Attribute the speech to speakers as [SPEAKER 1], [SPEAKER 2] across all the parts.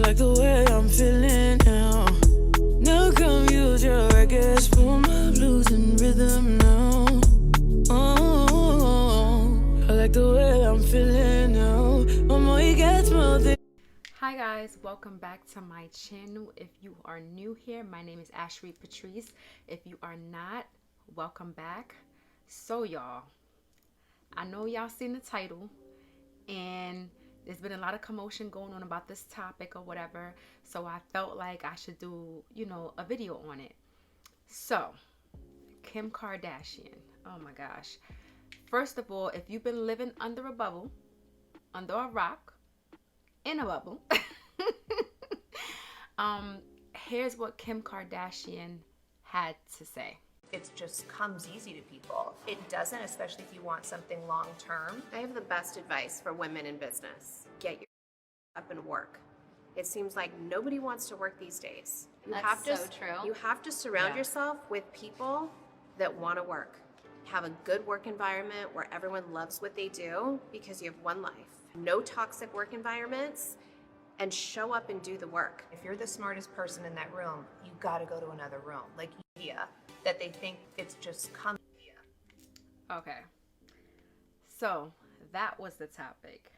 [SPEAKER 1] like the way I'm feeling now. Now come use your records for my blues and rhythm now. Oh, I like the way I'm feeling now. Mama, you get more things.
[SPEAKER 2] Hi guys, welcome back to my channel. If you are new here, my name is Asherie Petrice. If you are not, welcome back. So y'all, I know y'all seen the title and there's been a lot of commotion going on about this topic or whatever, so I felt like I should do, a video on it. So, Kim Kardashian. Oh my gosh. First of all, if you've been living under a bubble, under a rock, in a bubble, here's what Kim Kardashian had to say.
[SPEAKER 3] It just comes easy to people. It doesn't, especially if you want something long term. I have the best advice for women in business. Get your up and work. It seems like nobody wants to work these days.
[SPEAKER 4] That's so true.
[SPEAKER 3] You have to surround yourself with people that want to work. Have a good work environment where everyone loves what they do because you have one life. No toxic work environments, and show up and do the work. If you're the smartest person in that room, you gotta go to another room. Like media, that they think it's just come.
[SPEAKER 2] Okay, so that was the topic,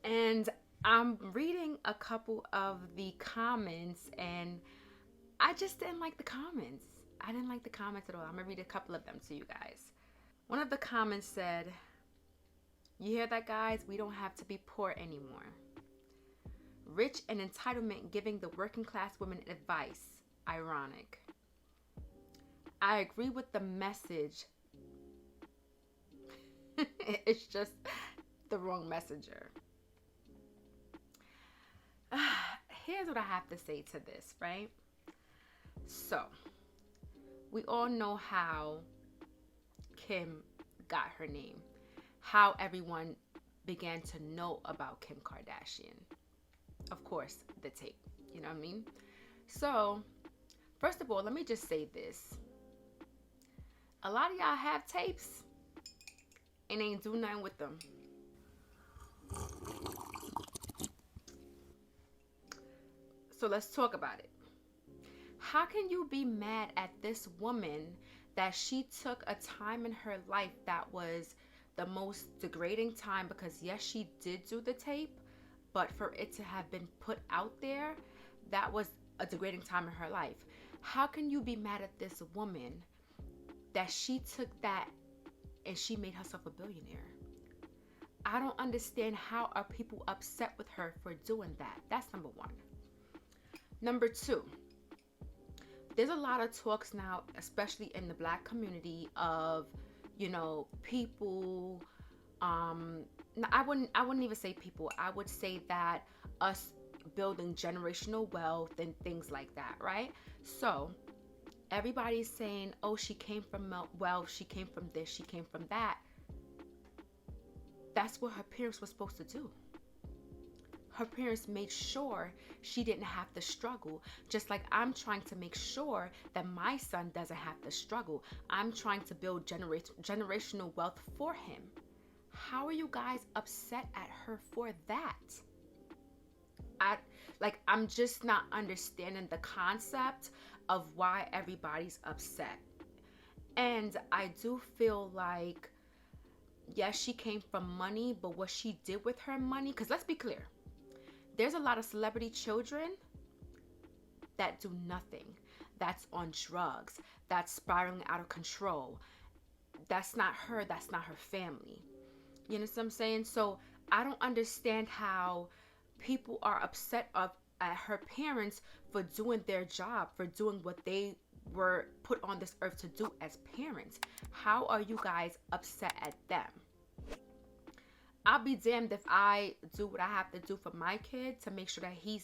[SPEAKER 2] and I'm reading a couple of the comments, and I just didn't like the comments. I didn't like the comments at all. I'm gonna read a couple of them to you guys. One of the comments said, "You hear that, guys? We don't have to be poor anymore. Rich and entitlement giving the working class women advice. Ironic. I agree with the message. It's just the wrong messenger." Here's what I have to say to this, right? So, we all know how Kim got her name. How everyone began to know about Kim Kardashian. Of course, the tape. You know what I mean? So, first of all, let me just say this. A lot of y'all have tapes and ain't do nothing with them. So let's talk about it. How can you be mad at this woman that she took a time in her life that was the most degrading time? Because yes, she did do the tape, but for it to have been put out there, that was a degrading time in her life. How can you be mad at this woman that she took that and she made herself a billionaire? I don't understand how are people upset with her for doing that. That's number one. Number two, there's a lot of talks now, especially in the Black community, of people, I wouldn't even say people, I would say that us building generational wealth and things like that, right? So everybody's saying, oh, she came from wealth, she came from this, she came from that. That's what her parents were supposed to do. Her parents made sure she didn't have to struggle, just like I'm trying to make sure that my son doesn't have to struggle. I'm trying to build generational wealth for him. How are you guys upset at her for that? I'm just not understanding the concept of why everybody's upset. And I do feel like, yes, she came from money, but what she did with her money, because let's be clear, there's a lot of celebrity children that do nothing, that's on drugs, that's spiraling out of control. That's not her, that's not her family. You know what I'm saying? So I don't understand how people are upset at her parents for doing their job, for doing what they were put on this earth to do as parents. How are you guys upset at them? I'll be damned if I do what I have to do for my kid to make sure that he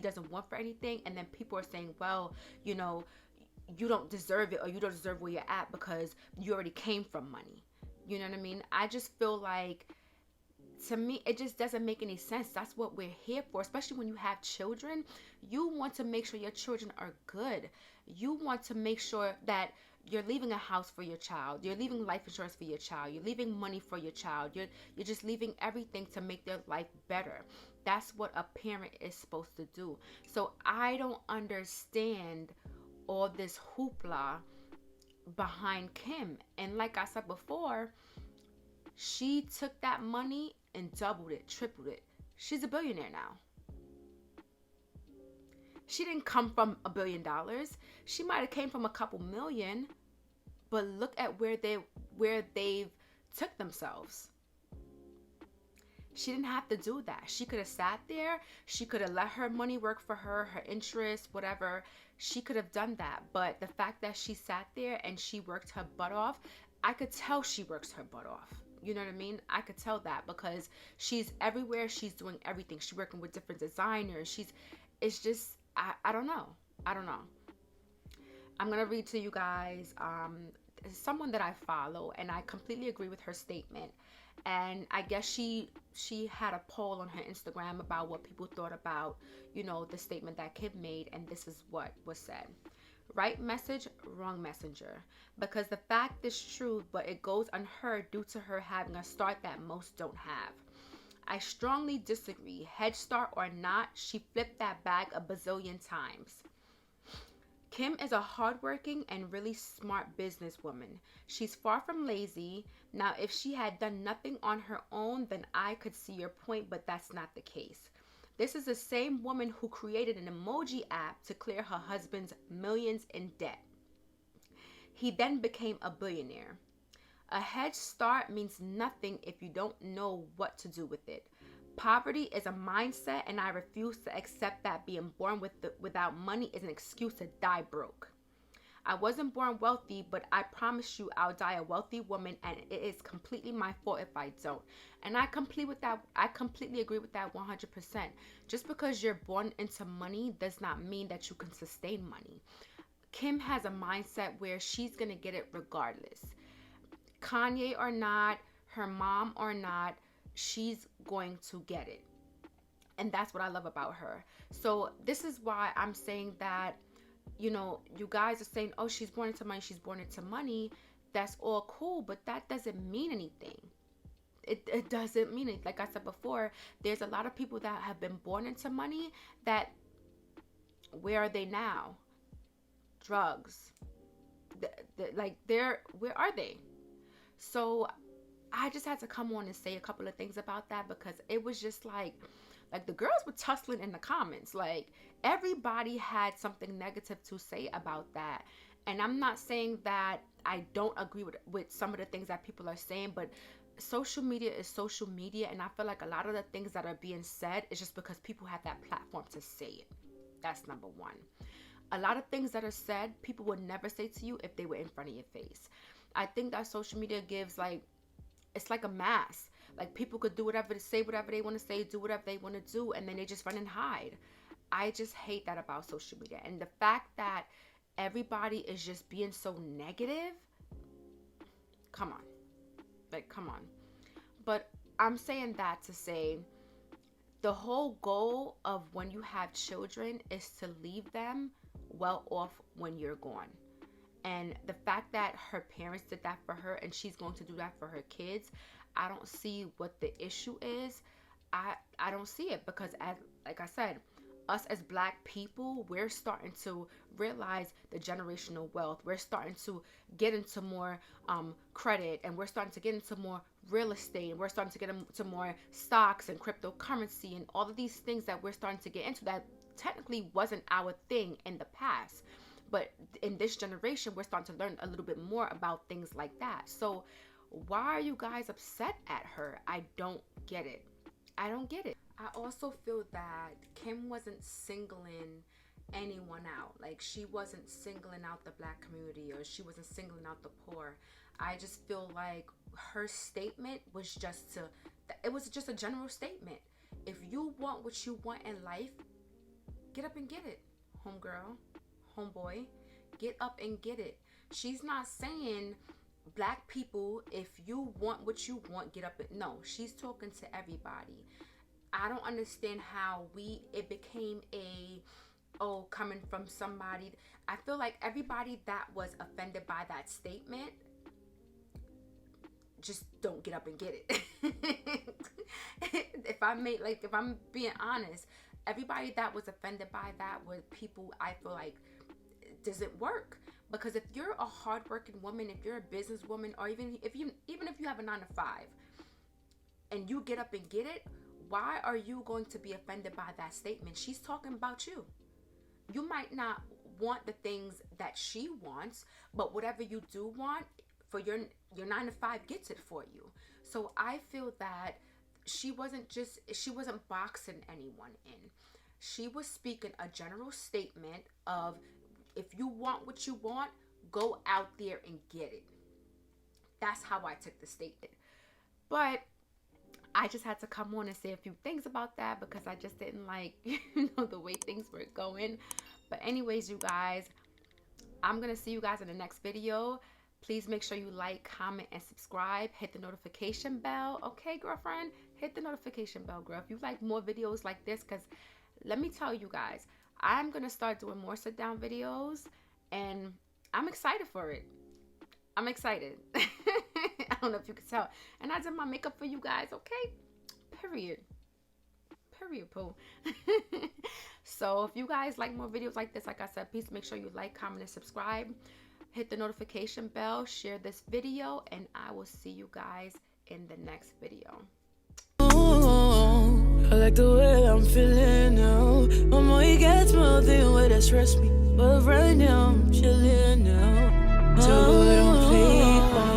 [SPEAKER 2] doesn't want for anything, and then people are saying, well, you don't deserve it, or you don't deserve where you're at because you already came from money. You know what I mean? I just feel like, to me, it just doesn't make any sense. That's what we're here for, especially when you have children. You want to make sure your children are good. You want to make sure that you're leaving a house for your child. You're leaving life insurance for your child. You're leaving money for your child. You're just leaving everything to make their life better. That's what a parent is supposed to do. So I don't understand all this hoopla behind Kim. And like I said before, she took that money and doubled it, tripled it. She's a billionaire now. She didn't come from $1 billion. She might have came from a couple million, but look at where they've took themselves. She didn't have to do that. She could have sat there. She could have let her money work for her, her interest, whatever. She could have done that. But the fact that she sat there and she worked her butt off, I could tell she works her butt off. You know what I mean? I could tell that because she's everywhere. She's doing everything. She's working with different designers. It's just, I don't know. I don't know. I'm going to read to you guys someone that I follow, and I completely agree with her statement. And I guess she had a poll on her Instagram about what people thought about, you know, the statement that Kim made, and this is what was said. Right message, wrong messenger. Because the fact is true, but it goes unheard due to her having a start that most don't have. I strongly disagree. Head start or not, she flipped that bag a bazillion times. Kim is a hardworking and really smart businesswoman. She's far from lazy. Now, if she had done nothing on her own, then I could see your point, but that's not the case. This is the same woman who created an emoji app to clear her husband's millions in debt. He then became a billionaire. A head start means nothing if you don't know what to do with it. Poverty is a mindset, and I refuse to accept that being born without money is an excuse to die broke. I wasn't born wealthy, but I promise you I'll die a wealthy woman, and it is completely my fault if I don't. And I completely agree with that 100%. Just because you're born into money does not mean that you can sustain money. Kim has a mindset where she's going to get it regardless. Kanye or not, her mom or not, she's going to get it. And that's what I love about her. So this is why I'm saying that, you know, you guys are saying, oh, she's born into money, she's born into money. That's all cool, but that doesn't mean anything. It doesn't mean it. Like I said before, there's a lot of people that have been born into money that, where are they now? Drugs. Where are they? So I just had to come on and say a couple of things about that, because it was just like the girls were tussling in the comments. Like, everybody had something negative to say about that. And I'm not saying that I don't agree with some of the things that people are saying, but social media is social media, and I feel like a lot of the things that are being said is just because people have that platform to say it. That's number one. A lot of things that are said, people would never say to you if they were in front of your face. I think that social media gives, like, it's like a mask. Like, people could do whatever, say whatever they want to say, do whatever they want to do, and then they just run and hide. I just hate that about social media. And the fact that everybody is just being so negative, come on. Like, come on. But I'm saying that to say, the whole goal of when you have children is to leave them well off when you're gone. And the fact that her parents did that for her and she's going to do that for her kids, I don't see what the issue is. I don't see it, because, as like I said, us as Black people, we're starting to realize the generational wealth. We're starting to get into more credit, and we're starting to get into more real estate, and we're starting to get into more stocks and cryptocurrency and all of these things that we're starting to get into that technically wasn't our thing in the past. But in this generation, we're starting to learn a little bit more about things like that. So why are you guys upset at her? I don't get it. I don't get it. I also feel that Kim wasn't singling anyone out. Like, she wasn't singling out the Black community, or she wasn't singling out the poor. I just feel like her statement was just a general statement. If you want what you want in life, get up and get it, homegirl, homeboy. Get up and get it. She's not saying, Black people, if you want what you want, get up and... No, she's talking to everybody. I don't understand how it became coming from somebody. I feel like everybody that was offended by that statement, just don't get up and get it. If I'm being honest, everybody that was offended by that were people I feel like doesn't work. Because if you're a hardworking woman, if you're a businesswoman, or even if you have a 9-to-5 and you get up and get it, why are you going to be offended by that statement? She's talking about you. You might not want the things that she wants, but whatever you do want for your 9-to-5 gets it for you. So I feel that she wasn't boxing anyone in. She was speaking a general statement of, if you want what you want, go out there and get it. That's how I took the statement. But I just had to come on and say a few things about that because I just didn't like, the way things were going. But anyways, you guys, I'm going to see you guys in the next video. Please make sure you like, comment, and subscribe. Hit the notification bell. Okay, girlfriend? Hit the notification bell, girl. If you like more videos like this, because let me tell you guys, I'm going to start doing more sit-down videos, and I'm excited for it. I'm excited. I don't know if you can tell. And I did my makeup for you guys, okay? Period. Period, poo. So if you guys like more videos like this, like I said, please make sure you like, comment, and subscribe. Hit the notification bell. Share this video, and I will see you guys in the next video.
[SPEAKER 1] I like the way I'm feeling now. My more you get, more the way that stress me. But right now I'm chilling now. So don't play.